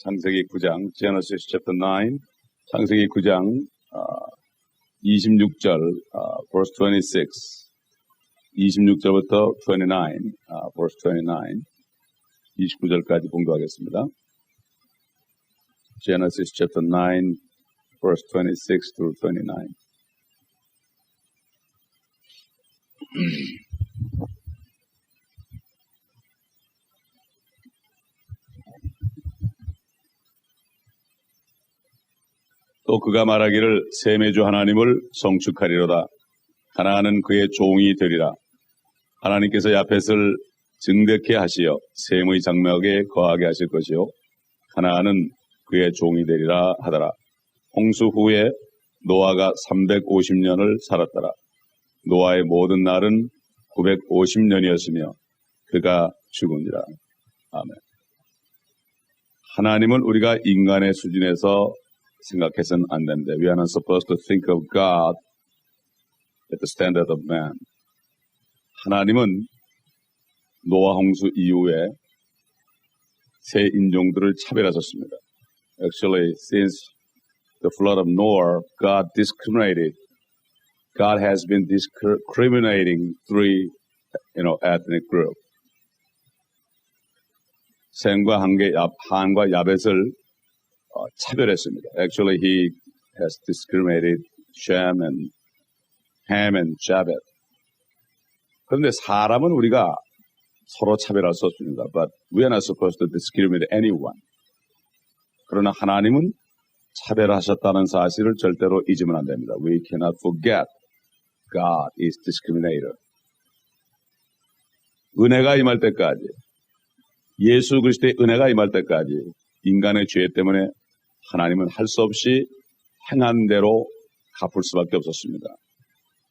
창세기 9장, Genesis chapter 9, 창세기 9장 26절, verse 26, 26절부터 29, verse 29, 29절까지 봉독하겠습니다. Genesis chapter 9, verse 26 through 29. 또 그가 말하기를 셈의 주 하나님을 성축하리로다. 가나안은 그의 종이 되리라. 하나님께서 야펫을 증대케 하시어 셈의 장막에 거하게 하실 것이요 가나안은 그의 종이 되리라 하더라. 홍수 후에 노아가 350년을 살았더라. 노아의 모든 날은 950년이었으며 그가 죽으니라. 아멘. 하나님은 우리가 인간의 수준에서 생각해서는 안 됩니다. We are not supposed to think of God at the standard of man. 하나님은 노아 홍수 이후에 새 인종들을 차별하셨습니다. Actually, since the flood of Noah, God has been discriminating three, ethnic groups. 셈과 함과 야벳을 차별했습니다. Actually, he has discriminated Shem and Ham and Japheth. 그런데 사람은 우리가 서로 차별할 수 없습니다. But we are not supposed to discriminate anyone. 그러나 하나님은 차별하셨다는 사실을 절대로 잊으면 안 됩니다. We cannot forget God is discriminator. 은혜가 임할 때까지, 예수 그리스도의 은혜가 임할 때까지 인간의 죄 때문에 하나님은 할 수 없이 행한 대로 갚을 수밖에 없었습니다.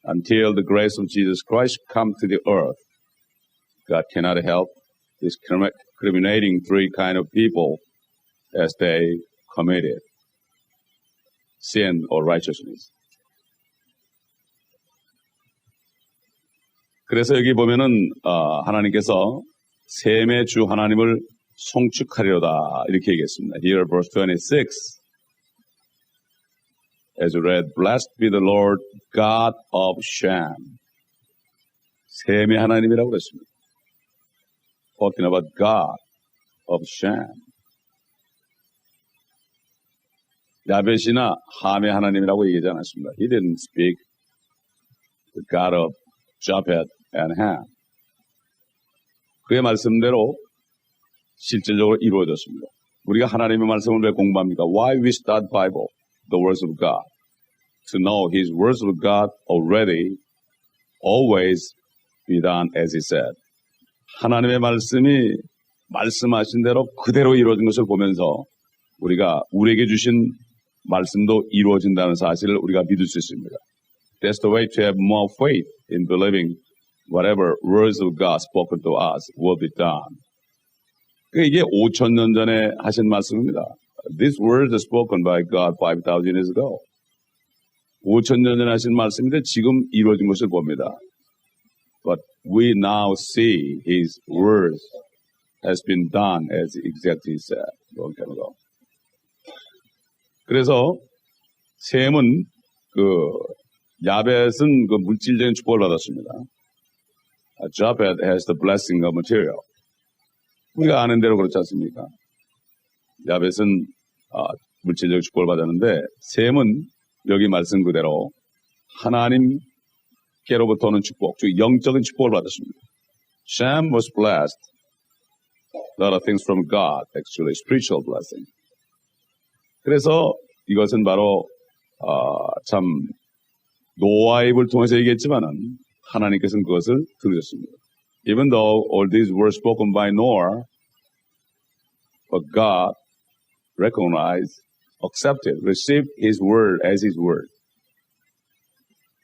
Until the grace of Jesus Christ come to the earth, God cannot help discriminating three kind of people as they committed sin or righteousness. 그래서 여기 보면은 하나님께서 셈의 주 하나님을 송축하리로다 이렇게 얘기했습니다. Here, verse 26, as you read, blessed be the Lord God of Shem. 셈의 하나님이라고 그랬습니다. Talking about God of Shem. 야벳이나 함의 하나님이라고 얘기하지 않았습니다. He didn't speak the God of Japheth and Ham. 그의 말씀대로 실질적으로 이루어졌습니다. 우리가 하나님의 말씀을 왜 공부합니까? Why we start Bible, the words of God? To know His words of God already, always be done as He said. 하나님의 말씀이 말씀하신 대로 그대로 이루어진 것을 보면서 우리가 우리에게 주신 말씀도 이루어진다는 사실을 우리가 믿을 수 있습니다. That's the way to have more faith in believing whatever words of God spoken to us will be done. 이게 5,000년 전에 하신 말씀입니다. These words are spoken by God 5,000 years ago. 5,000년 전에 하신 말씀인데 지금 이루어진 것을 봅니다. But we now see His words has been done as exactly said. long time ago. 그래서 셈은 야벳은 물질적인 축복을 받았습니다. Japheth has the blessing of material. 우리가 아는 대로 그렇지 않습니까? 야벳은 물질적 축복을 받았는데 셈은 여기 말씀 그대로 하나님께로부터 오는 축복, 즉 영적인 축복을 받았습니다. Shem was blessed. A lot of things from God, actually, spiritual blessing. 그래서 이것은 바로 참 노아의 입을 통해서 얘기했지만은 하나님께서는 그것을 들으셨습니다. Even though all these were spoken by Noah, but God recognized, accepted, received His word as His word.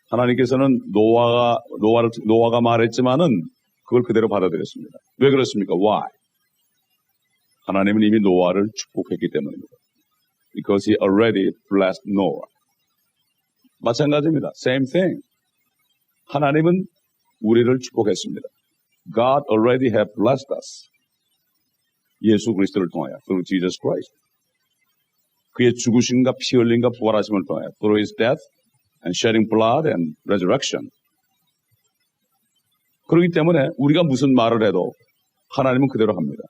하나님께서는 노아가 말했지만은 그걸 그대로 받아들였습니다. 왜 그렇습니까? Why? 하나님은 이미 노아를 축복했기 때문입니다. Because He already blessed Noah. 마찬가지입니다. Same thing. 하나님은 우리를 축복했습니다. God already have blessed us. 예수 그리스도를 통하여, through Jesus Christ. 그의 죽으심과 피 흘림과 부활하심을 통해 through his death and shedding blood and resurrection. 그렇기 때문에 우리가 무슨 말을 해도 하나님은 그대로 합니다.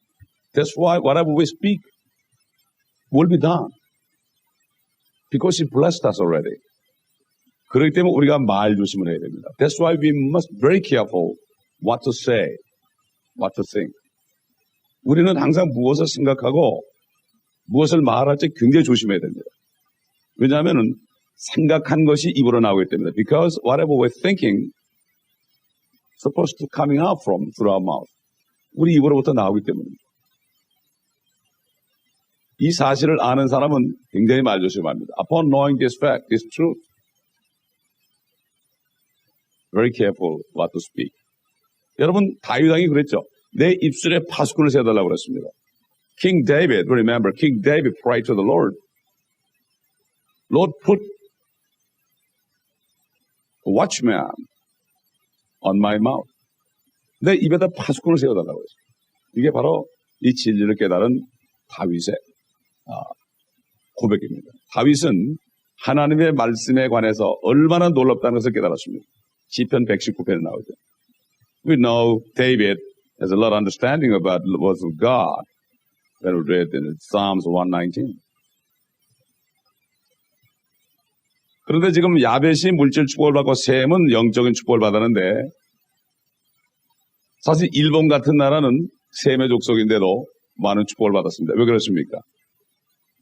That's why whatever we speak will be done. Because he blessed us already. 그렇기 때문에 우리가 말 조심을 해야 됩니다. That's why we must be very careful what to say, what to think. 우리는 항상 무엇을 생각하고 무엇을 말할 때 굉장히 조심해야 됩니다. 왜냐하면 생각한 것이 입으로 나오기 때문에 because whatever we're thinking is supposed to coming out from through our mouth. 우리 입으로부터 나오기 때문입니다. 이 사실을 아는 사람은 굉장히 말 조심합니다. Upon knowing this fact, this truth, very careful what to speak. 여러분 다윗 왕이 그랬죠. 내 입술에 파수꾼을 세달라고 그랬습니다. King David, remember, King David prayed to the Lord. Lord, put a watchman on my mouth. 내 입에다 파수꾼을 세워달라고 했어요. 이게 바로 이 진리를 깨달은 다윗의 고백입니다. 다윗은 하나님의 말씀에 관해서 얼마나 놀랍다는 것을 깨달았습니다. 시편 119편에 나오죠. We know David has a lot of understanding about the words of God that we read in Psalms 119. 그런데 지금 야벳이 물질 축복을 받고 셈은 영적인 축복을 받았는데 사실 일본 같은 나라는 셈의 족속인데도 많은 축복을 받았습니다. 왜 그렇습니까?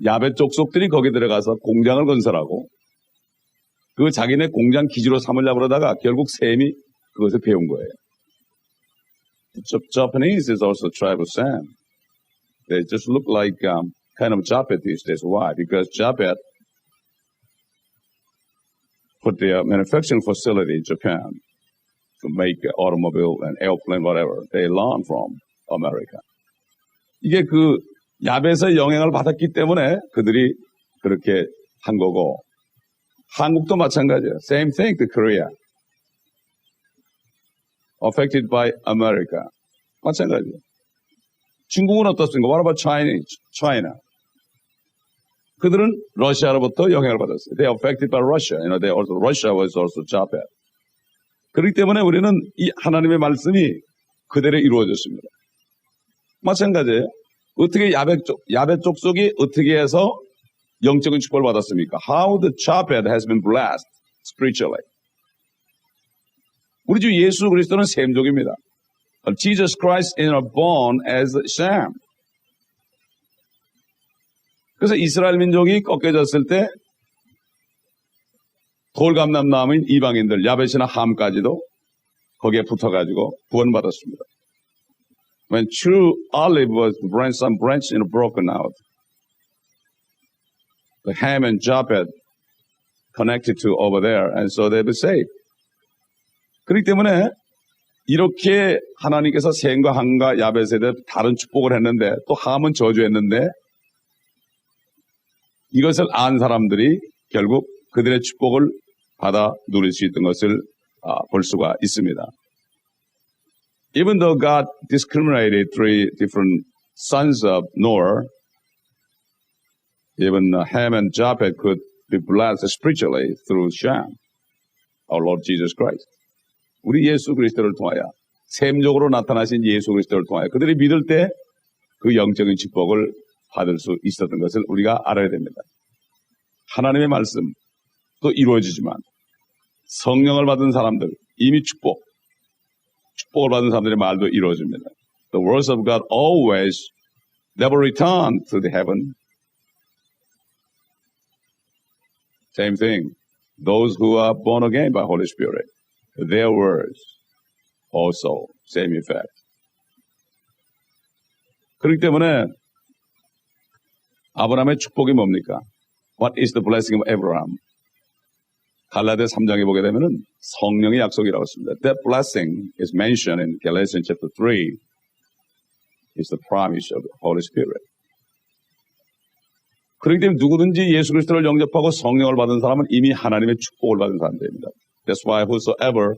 야벳 족속들이 거기 들어가서 공장을 건설하고 그 자기네 공장 기지로 삼으려고 그러다가 결국 셈이 그것을 배운 거예요. Japanese is also a tribe of Sam. They just look like kind of Japhet these days. Why? Because Japhet put their manufacturing facility in Japan to make automobile and airplane, whatever. They learn from America. 이게 그 야벳의 영향을 받았기 때문에 그들이 그렇게 한 거고 한국도 마찬가지예요. Same thing to Korea. Affected by America. 마찬가지예요. 중국은 어떻습니까? What about China? 그들은 러시아로부터 영향을 받았어요. They are affected by Russia. You know, Russia was also Japhet. 그렇기 때문에 우리는 이 하나님의 말씀이 그대로 이루어졌습니다. 마찬가지예요. 어떻게 야벳 족속이 어떻게 해서 영적인 축복을 받았습니까? How the Japhet has been blessed spiritually. 우리 주 예수 그리스도는 셈족입니다. Jesus Christ is born as Sam. 그래서 이스라엘 민족이 꺾여졌을 때 돌감남남인 이방인들 야벳이나 함까지도 거기에 붙어가지고 구원받았습니다. When true olive was some branch broken out, the Ham and Japheth connected to over there, and so they were saved. 그렇기 때문에 이렇게 하나님께서 셈과 함과 야벳에 대해 다른 축복을 했는데 또 함은 저주했는데 이것을 안 사람들이 결국 그들의 축복을 받아 누릴 수 있던 것을 볼 수가 있습니다. Even though God discriminated three different sons of Noah, even Ham and Japheth could be blessed spiritually through Shem, our Lord Jesus Christ. 우리 예수 그리스도를 통하여 셈적으로 나타나신 예수 그리스도를 통하여 그들이 믿을 때 그 영적인 축복을 받을 수 있었던 것을 우리가 알아야 됩니다. 하나님의 말씀도 이루어지지만 성령을 받은 사람들, 이미 축복을 받은 사람들의 말도 이루어집니다. The words of God always never return to the heaven. Same thing. Those who are born again by Holy Spirit, their words also same effect. 그렇기 때문에 아브라함의 축복이 뭡니까? What is the blessing of Abraham? 갈라디아 3장에 보게 되면은 성령의 약속이라고 했습니다. That blessing is mentioned in Galatians chapter 3. It's the promise of the Holy Spirit. 그렇기 때문에 누구든지 예수 그리스도를 영접하고 성령을 받은 사람은 이미 하나님의 축복을 받은 사람들입니다. That's why whosoever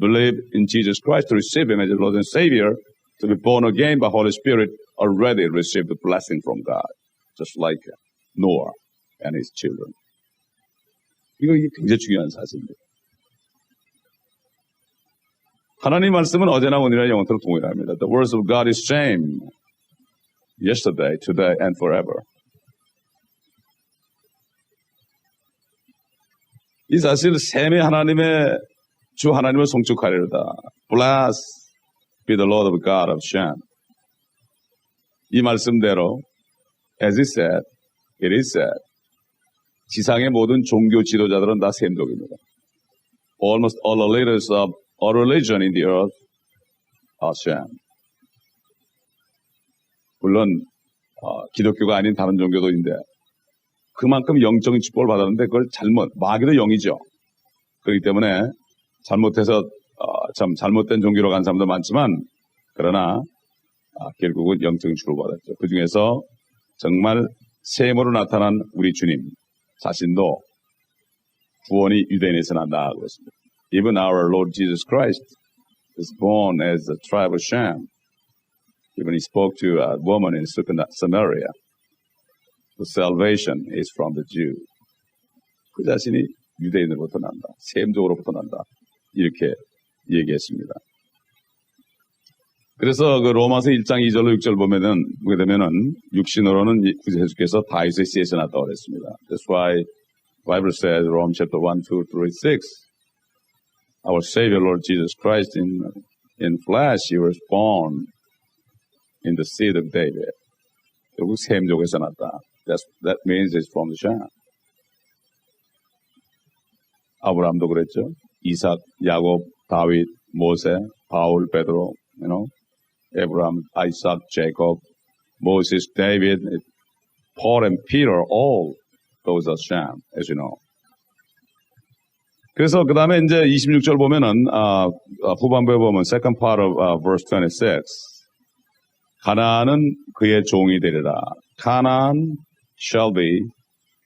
believe in Jesus Christ to receive Him as Lord and Savior, to be born again by Holy Spirit, already received the blessing from God, just like Noah. and his children. 이게 굉장히 중요한 사실입니다. 하나님 말씀은 어제나 오늘이나 영원토록 동일합니다. The words of God is same yesterday, today, and forever. 이 사실 셈의 하나님의 주 하나님을 송축하리로다. Blessed be the Lord of God of Shem. 이 말씀대로 as it said, it is said. 지상의 모든 종교 지도자들은 다 셈족입니다. Almost all the leaders of all religion in the earth are Shem. 물론 기독교가 아닌 다른 종교도인데 그만큼 영적인 축복을 받았는데 그걸 마귀도 영이죠. 그렇기 때문에 잘못해서 참 잘못된 종교로 간 사람도 많지만 그러나 결국은 영적인 축복을 받았죠. 그 중에서 정말 셈으로 나타난 우리 주님 자신도 구원이 유대인에서 난다 그랬습니다. Even our Lord Jesus Christ is born as the tribe of Shem. Even he spoke to a woman in Samaria. The salvation is from the Jew. 그 자신이 유대인으로부터 난다. 셈족으로부터 난다. 이렇게 얘기했습니다. 그래서 그 로마서 1장 2절로 6절 보게 되면은 육신으로는 예수께서 다윗의 씨에서 났다고 그랬습니다. That's why Bible says Romans chapter 1, 2, 3, 6. Our Savior Lord Jesus Christ in flesh, he was born in the seed of David. 결국 셈족에서 났다. That means it's from the Shem. 아브라함도 그랬죠. 이삭, 야곱, 다윗, 모세, 바울, 베드로, Abraham, Isaac, Jacob, Moses, David, Paul and Peter, all those are Shem, as you know. 그래서 그 다음에 이제 26절 보면은 후반부에 보면 second part of verse 26. 가나안은 그의 종이 되리라. Canaan shall be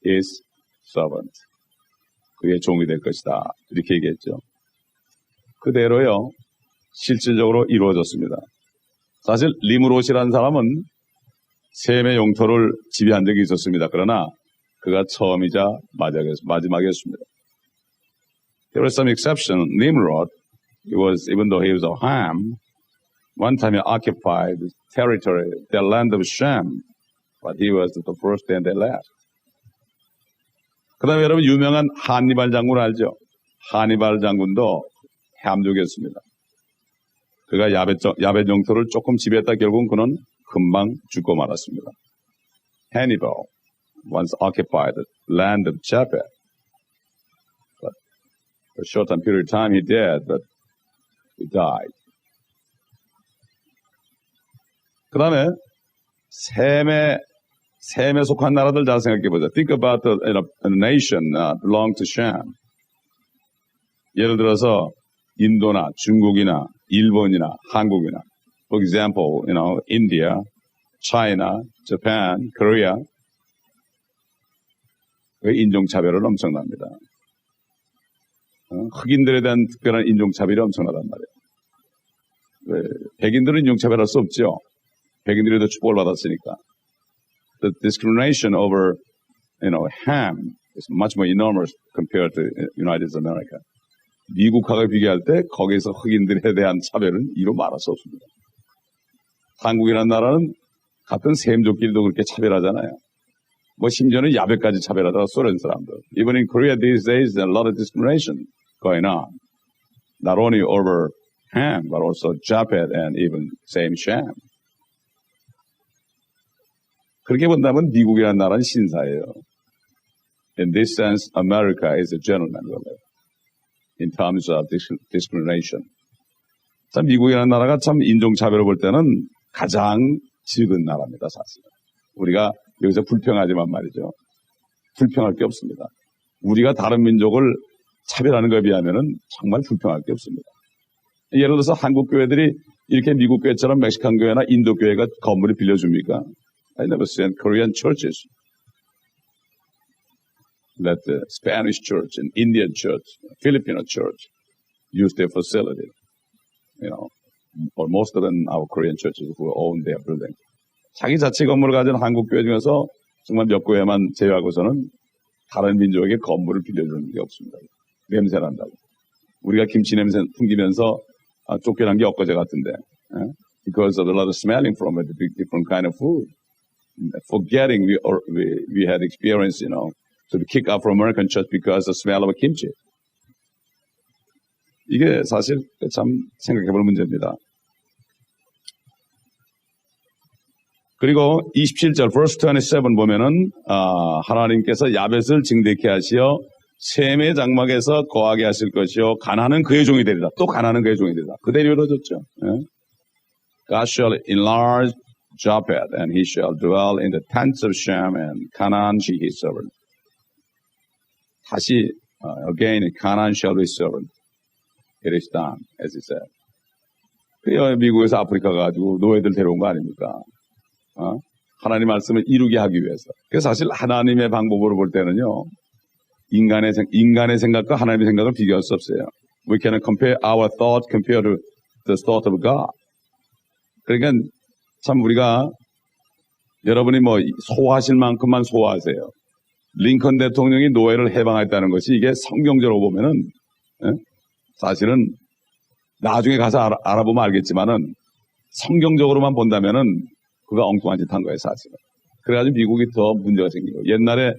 his servant. 그의 종이 될 것이다. 이렇게 얘기했죠. 그대로요. 실질적으로 이루어졌습니다. 사실 리므롯이라는 사람은 셈의 영토를 지배한 적이 있었습니다. 그러나 그가 처음이자 마지막이었습니다. There was some exception. Nimrod, even though he was of Ham, one time he occupied the territory, the land of Shem, but he was the first and the last. 그 다음에 여러분 유명한 하니발 장군 알죠? 하니발 장군도 함족이었습니다. 그가 야벳 영토를 조금 지배했다 결국은 그는 금방 죽고 말았습니다. Hannibal once occupied the land of Japheth. But for a short period of time he did, but he died. 그 다음에 셈에 속한 나라들 잘 생각해보자. Think about a nation belong to Shem. 예를 들어서 인도나 중국이나 일본이나 한국이나, for example, India, China, Japan, Korea. 그 인종차별은 엄청납니다. 흑인들에 대한 특별한 인종차별이 엄청나단 말이에요. 백인들은 인종차별할 수 없죠. 백인들이 더 축복을 받았으니까. The discrimination over, Ham is much more enormous compared to United States of America. 미국하고 비교할 때 거기서 흑인들에 대한 차별은 이루 말할 수 없습니다. 한국이라는 나라는 같은 셈족끼리도 그렇게 차별하잖아요. 심지어는 야베까지 차별하다가 소련 사람들. Even in Korea these days, there's a lot of discrimination going on. Not only over Ham, but also Japheth and even same Shem. 그렇게 본다면 미국이라는 나라는 신사예요. In this sense, America is a gentleman, really. In terms of discrimination. 참 미국이라는 나라가 참 인종차별을 볼 때는 가장 적은 나라입니다, 사실. 우리가 여기서 불평하지만 말이죠. 불평할 게 없습니다. 우리가 다른 민족을 차별하는 것에 비하면은 정말 불평할 게 없습니다. 예를 들어서 한국 교회들이 이렇게 미국 교회처럼 멕시칸 교회나 인도 교회가 건물을 빌려줍니까? I never seen Korean churches that the Spanish church and Indian church, Filipino church use their facility. Or most of them are Korean churches who own their building. 자기 자체 건물을 가진 한국 교회 중에서 정말 몇 교회만 제외하고서는 다른 민족에게 건물을 빌려주는 게 없습니다. 냄새 난다고. 우리가 김치 냄새 풍기면서 쫓겨난 게 엊그제 같은데. Because of a lot of smelling from a different kind of food. Forgetting we had experienced, to be kicked out from American church because of the smell of kimchi. 이게 사실 참 생각해볼 문제입니다. 그리고 27절, verse 27 보면은, 하나님께서 야벳을 징대케 하시어 셈의 장막에서 거하게 하실 것이요. 가나안은 그의 종이 되리라. 또 가나안은 그의 종이 되리라. 그대로 이루어졌죠. God shall enlarge Japheth, and he shall dwell in the tents of Shem, and Canaan she his servant. 다시, again, Canaan shall be servant. It is done, as he said. 미국에서 아프리카 가지고 노예들 데려온 거 아닙니까? 하나님 말씀을 이루게 하기 위해서. 그래서 사실 하나님의 방법으로 볼 때는요, 인간의 생각과 하나님의 생각을 비교할 수 없어요. We cannot compare our thought compared to the thought of God. 그러니까 참 우리가 여러분이 뭐 소화하실 만큼만 소화하세요. 링컨 대통령이 노예를 해방했다는 것이 이게 성경적으로 보면은 사실은 나중에 가서 알아보면 알겠지만은 성경적으로만 본다면은 그가 엉뚱한 짓 한 거예요, 사실은. 그래가지고 미국이 더 문제가 생기고 옛날에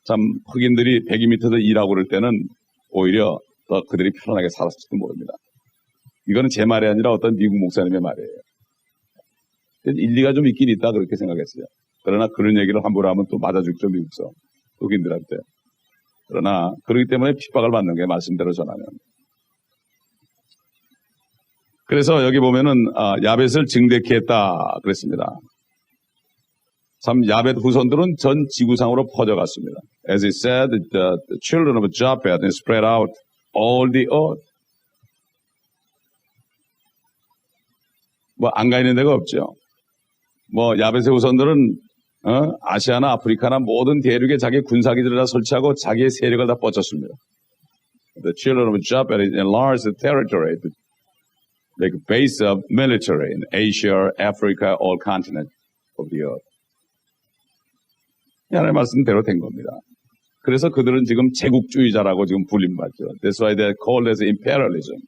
참 흑인들이 100m 일하고 그럴 때는 오히려 더 그들이 편안하게 살았을지도 모릅니다. 이거는 제 말이 아니라 어떤 미국 목사님의 말이에요. 일리가 좀 있긴 있다 그렇게 생각했어요. 그러나 그런 얘기를 함부로 하면 또 맞아주죠, 미국서 흑인들한테. 그러나 그렇기 때문에 핍박을 받는 게 말씀대로 전하면. 그래서 여기 보면은 야벳을 증대케 했다 그랬습니다. 참 야벳 후손들은 전 지구상으로 퍼져갔습니다. As it said, the children of Japheth spread out all the earth. 뭐 안 가 있는 데가 없죠. 뭐 야벳의 후손들은 아시아나 아프리카나 모든 대륙에 자기 군사기지를 다 설치하고 자기의 세력을 다 뻗쳤습니다. The children of Japheth enlarged the territory, like base of military in Asia, Africa, all continents of the earth. 하나님의 말씀대로 된 겁니다. 그래서 그들은 지금 제국주의자라고 지금 불림받죠. That's why they're called as imperialism.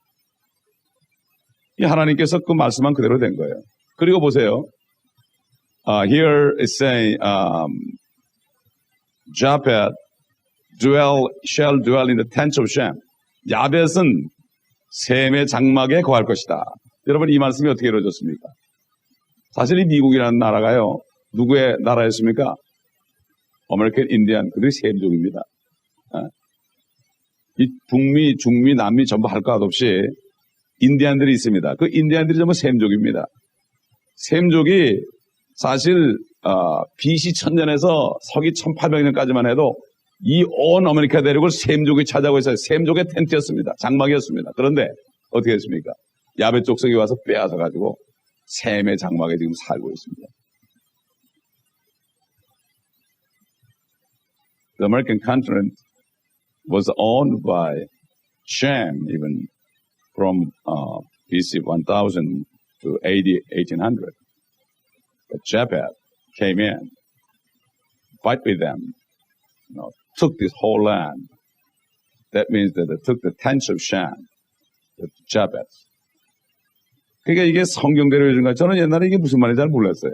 이 하나님께서 그 말씀만 그대로 된 거예요. 그리고 보세요. Here it's saying, Japheth shall dwell in the tents of Shem. 야벳은 셈의 장막에 거할 것이다. 여러분 이 말씀이 어떻게 이루어졌습니까? 사실 이 미국이라는 나라가요. 누구의 나라였습니까? 아메리칸 인디안, 그들이 셈족입니다. 이 북미, 중미, 남미 전부 할 것 없이 인디안들이 있습니다. 그 인디안들이 전부 셈족입니다. 셈족이 사실 BC 1000년에서 서기 1800년까지만 해도 이 온 아메리카 대륙을 셈족이 차지하고 있어요. 셈족의 텐트였습니다. 장막이었습니다. 그런데 어떻게 했습니까? 야벳 족속이 와서 빼앗아가지고 셈의 장막에 지금 살고 있습니다. The American continent was owned by Shem even from BC 1000 to AD 1800. But Japheth came in, fight with them, took this whole land. That means that they took the tents of Shem, the Japheth. 그러니까 이게 성경대로 해준 거예요. 저는 옛날에 이게 무슨 말인지 잘 몰랐어요.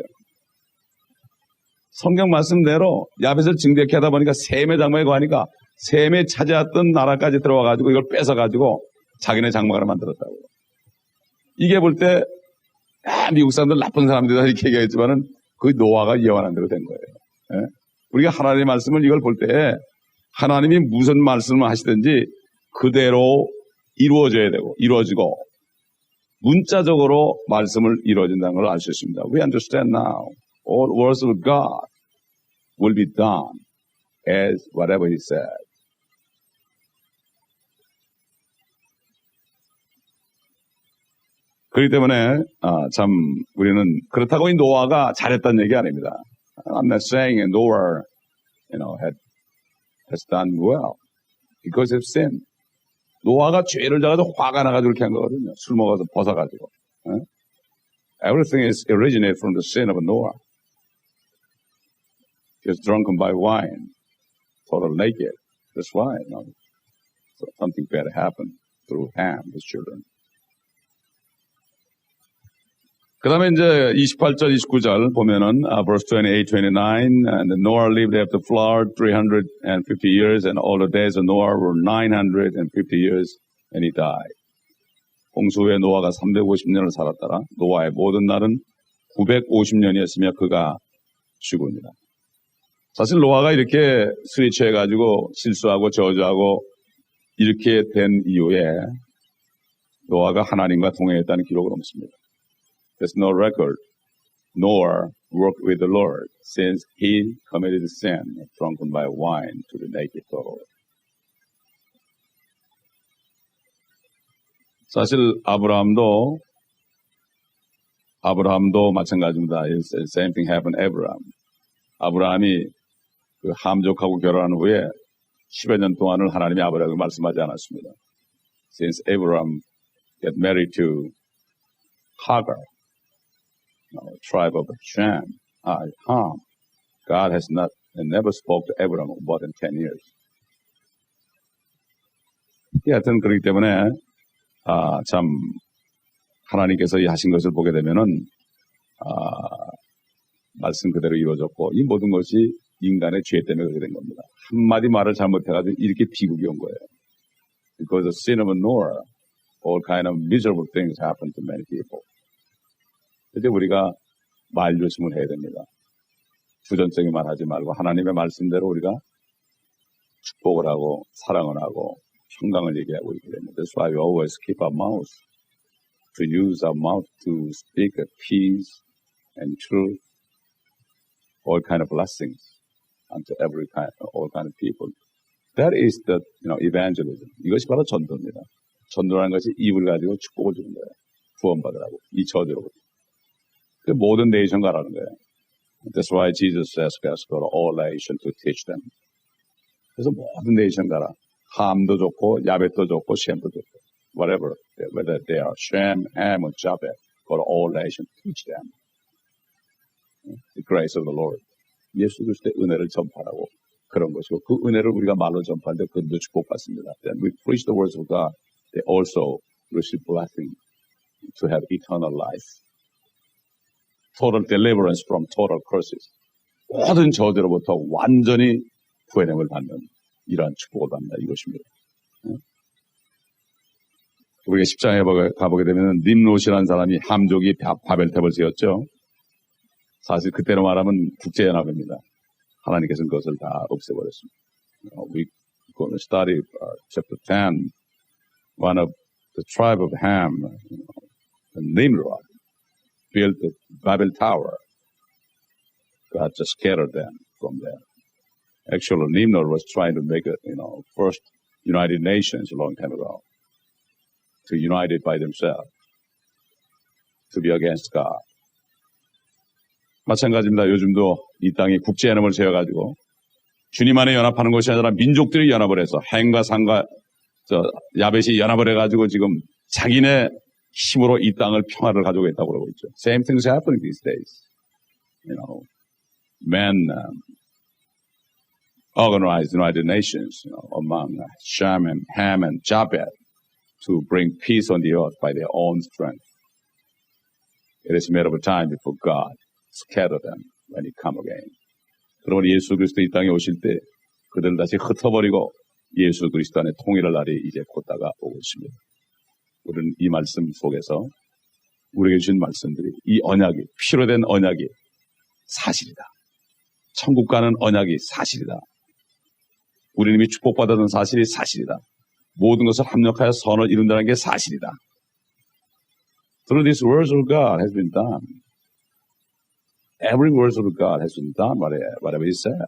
성경 말씀대로 야벳을 징대케 하다 보니까 셈의 장막에 거하니까 셈에 찾아왔던 나라까지 들어와가지고 이걸 뺏어가지고 자기네 장막을 만들었다고요. 이게 볼 때 미국 사람들 나쁜 사람들이다 이렇게 얘기했지만은 그 노아가 예언한 대로 된 거예요. 예? 우리가 하나님의 말씀을 이걸 볼 때 하나님이 무슨 말씀을 하시든지 그대로 이루어져야 되고 이루어지고 문자적으로 말씀을 이루어진다는 걸 알 수 있습니다. We understand now. All words of God will be done as whatever He said. 그렇기 때문에 참 우리는 그렇다고 이 노아가 잘했다는 얘기 아닙니다. I'm not saying Noah, has done well because of sin. 노아가 죄를 져가지고 화가 나가지고 그렇게 한 거거든요. 술 먹어서 벗어가지고. Everything is originated from the sin of Noah. He was drunken by wine, total naked. That's why, so something bad happened through Ham, his children. 그 다음에 이제 28절, 29절 보면은, verse 28, 29, and Noah lived after the flood 350 years, and all the days of Noah were 950 years, and he died. 홍수 후에 노아가 350년을 살았더라. 노아의 모든 날은 950년이었으며 그가 죽으니라. 사실 노아가 이렇게 술이 취해가지고 실수하고 저주하고 이렇게 된 이후에 노아가 하나님과 동행했다는 기록은 없습니다. There's no record. Noah worked with the Lord since he committed sin, drunken by wine to the naked soul. 사실 아브라함도 마찬가지입니다. Same thing happened to Abraham. 아브라함이 그 함족하고 결혼한 후에 10여 년 동안을 하나님이 아브라함에게 말씀하지 않았습니다. Since Abraham got married to Hagar, tribe of Ham, God has never spoke to Abraham more than 10 years. 하여튼 그렇기 때문에 참 하나님께서 이 하신 것을 보게 되면은 말씀 그대로 이루어졌고 이 모든 것이 인간의 죄 때문에 그렇게 된 겁니다. 한마디 말을 잘못해가지고 이렇게 비극이 온 거예요. Because of sin of Noah, all kind of miserable things happen to many people. 이제 우리가 말 조심을 해야 됩니다. 부정적인 말 하지 말고 하나님의 말씀대로 우리가 축복을 하고 사랑을 하고 평강을 얘기하고 있게 됩니다. That's why we always keep our mouth, to use our mouth to speak of peace and truth, all kind of blessings unto all kind of people. That is the, evangelism. 이것이 바로 전도입니다. 전도라는 것이 입을 가지고 축복을 주는 거예요. 구원받으라고. 이 저주로. 그 모든 네이션 가라는 거예요. That's why Jesus says, go to all nations to teach them. 그래서 모든 네이션 가라. 함도 좋고, 야벳도 좋고, 셈도 좋고. Whatever, whether they are Shem, Ham, or Japheth, go to all nations, teach them. The grace of the Lord. 예수 그리스도의 은혜를 전파하고 그런 것이고 그 은혜를 우리가 말로 전파하는데 그들도 축복받습니다. Then we preach the words of God. They also receive blessing to have eternal life. Total deliverance from total curses. 모든 저주로부터 완전히 구원함을 받는 이러한 축복을 받는다 이것입니다. 우리가 10장에 가보게 되면 님롯이라는 사람이 함족이 바벨탑을 지었죠. 사실 그때로 말하면 국제연합입니다. 하나님께서는 그것을 다 없애버렸습니다. We're going to study chapter 10. One of the tribe of Ham, Nimrod, built the Babel Tower. God just scattered them from there. Actually, Nimrod was trying to make a, first United Nations a long time ago, to unite it by themselves, to be against God. 마찬가지입니다. 요즘도 이 땅이 국제연합을 세워가지고 주님 안에 연합하는 것이 아니라 민족들이 연합을 해서 햄과 삼과 야벳이 연합을 해가지고 지금 자기네 힘으로 이 땅을 평화를 가지고 있다고 그러고 있죠. Same things happening these days. Men organized United Nations among Shem and Ham and Japheth to bring peace on the earth by their own strength. It is a matter of time before God scatter them when he come again. 그러면 예수 그리스도 이 땅에 오실 때 그들을 다시 흩어버리고 예수 그리스도 안에 통일할 날이 이제 곧 다가오고 있습니다. 우리는 이 말씀 속에서 우리에게 주신 말씀들이 이 언약이 피로 된 언약이 사실이다. 천국 가는 언약이 사실이다. 우리는 이미 축복받았던 사실이 사실이다. 모든 것을 합력하여 선을 이룬다는 게 사실이다. Through these words of God has been done. Every word of God has been done, whatever He said.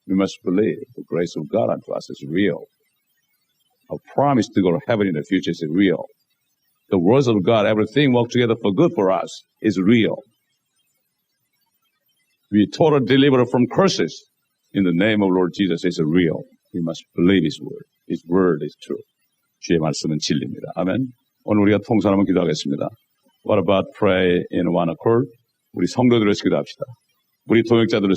We must believe the grace of God unto us is real. Our promise to go to heaven in the future is real. The words of God, everything work together for good for us, is real. We totally delivered from curses in the name of Lord Jesus is real. We must believe His word. His word is true. 주의 말씀은 진리입니다. 아멘. 오늘 우리가 통성하면 기도하겠습니다. What about pray in one accord? 우리 성도들을 기도합시다. 우리 동역자들을